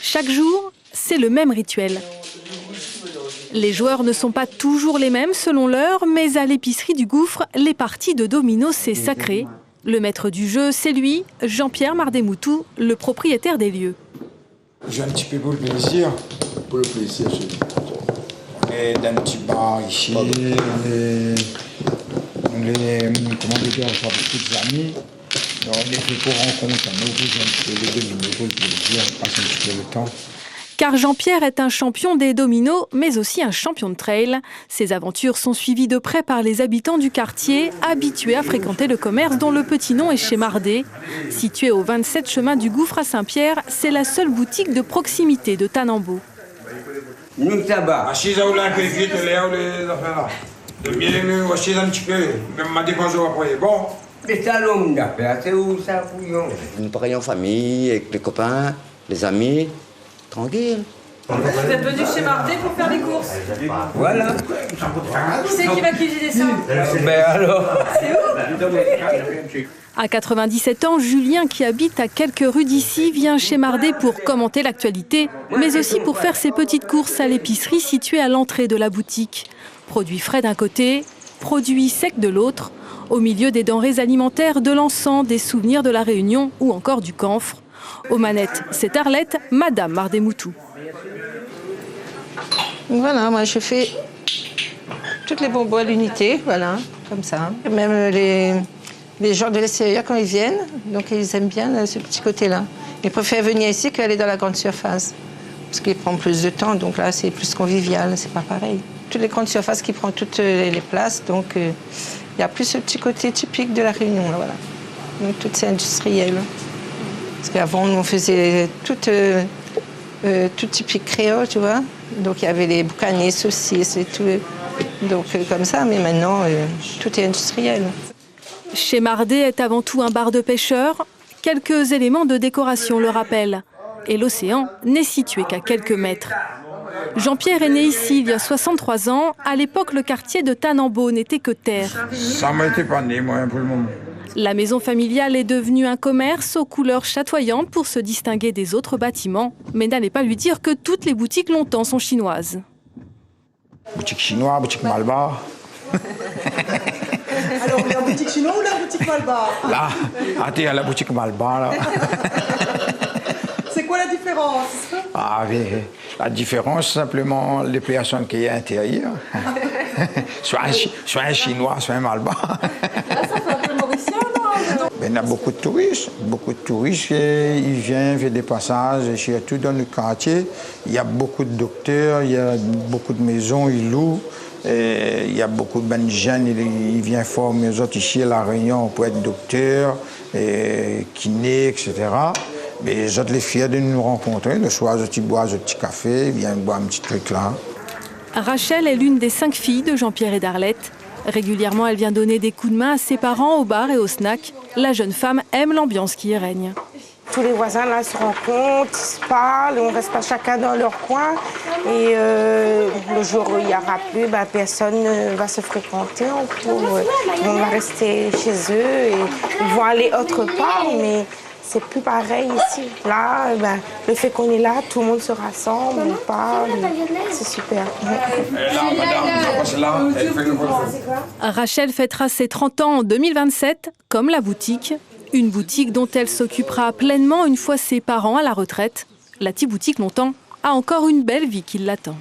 Chaque jour, c'est le même rituel. Les joueurs ne sont pas toujours les mêmes selon l'heure, mais à l'épicerie du Gouffre, les parties de domino, c'est sacré. Le maître du jeu, c'est lui, Jean-Pierre Mardemoutou, le propriétaire des lieux. J'ai un petit peu pour le plaisir. Pour le plaisir, chez nous. On est dans un petit bar ici, comment dire, on a beaucoup d'amis. On est fait pour rencontre, on ouvre un petit peu les dominos pour le plaisir, on passe un petit peu le temps. Car Jean-Pierre est un champion des dominos, mais aussi un champion de trail. Ses aventures sont suivies de près par les habitants du quartier, habitués à fréquenter le commerce dont le petit nom est chez Mardé. Situé au 27 chemin du Gouffre à Saint-Pierre, c'est la seule boutique de proximité de Tanambo. Nous tabac. Assise à un peu vite, les affaires. De bien nous assise un petit peu, même ma dépense après. Bon. Les salons d'affaires, c'est où ça, couillon? Nous travaillons en famille, avec les copains, les amis, tranquille. Vous êtes venu chez Mardé pour faire des courses? Voilà. Qui c'est qui va cuisiner ça? Ben alors? C'est où? À 97 ans, Julien, qui habite à quelques rues d'ici, vient chez Mardé pour commenter l'actualité, mais aussi pour faire ses petites courses à l'épicerie située à l'entrée de la boutique. Produits frais d'un côté, produits secs de l'autre, au milieu des denrées alimentaires, de l'encens, des souvenirs de la Réunion ou encore du camphre. Aux manettes, c'est Arlette, Madame Mardemoutou. Voilà, moi je fais toutes les bonbons à l'unité, voilà, comme ça. Même les gens de l'extérieur quand ils viennent, donc ils aiment bien ce petit côté-là. Ils préfèrent venir ici qu'aller dans la grande surface, parce qu'il prend plus de temps, donc là c'est plus convivial, c'est pas pareil. Toutes les grandes surfaces qui prennent toutes les places, donc il y a plus ce petit côté typique de la Réunion, là, voilà. Donc tout c'est industriel. Parce qu'avant on faisait tout typique créole, tu vois. Donc il y avait les boucanets, saucisses et tout, donc comme ça, mais maintenant tout est industriel. Chez Mardé est avant tout un bar de pêcheurs. Quelques éléments de décoration le rappellent. Et l'océan n'est situé qu'à quelques mètres. Jean-Pierre est né ici il y a 63 ans. À l'époque, le quartier de Tanambo n'était que terre. Ça m'a été pas né, moi, pour le moment. La maison familiale est devenue un commerce aux couleurs chatoyantes pour se distinguer des autres bâtiments. Mais n'allez pas lui dire que toutes les boutiques longtemps sont chinoises. Boutique chinoise, boutique Malbar. Alors, la boutique chinoise ou la boutique Malbar? Là, attends, à la boutique Malbar, là. C'est quoi la différence? Ah oui, la différence, simplement, les personnes qui sont à l'intérieur. soit un chinois, soit un Malbar. Là, ça fait un peu mauricien, non? Il y a beaucoup de touristes. Ils viennent faire des passages, surtout dans le quartier. Il y a beaucoup de docteurs, il y a beaucoup de maisons, ils louent. Et il y a beaucoup de jeunes, ils viennent former aux autres ici à La Réunion pour être docteurs, kinés, etc. Mais les autres, les fiers de nous rencontrer. Le soir, ils boivent un petit café, ils viennent boire un petit truc là. Rachel est l'une des 5 filles de Jean-Pierre et d'Arlette. Régulièrement, elle vient donner des coups de main à ses parents au bar et au snack. La jeune femme aime l'ambiance qui y règne. Tous les voisins là se rencontrent, ils se parlent, on reste pas chacun dans leur coin. Et le jour où il n'y aura plus, personne ne va se fréquenter. On va rester chez eux et ils vont aller autre part, mais c'est plus pareil ici. Là, le fait qu'on est là, tout le monde se rassemble, on parle, c'est super. Rachel fêtera ses 30 ans en 2027, comme la boutique. Une boutique dont elle s'occupera pleinement une fois ses parents à la retraite. La petite boutique longtemps a encore une belle vie qui l'attend.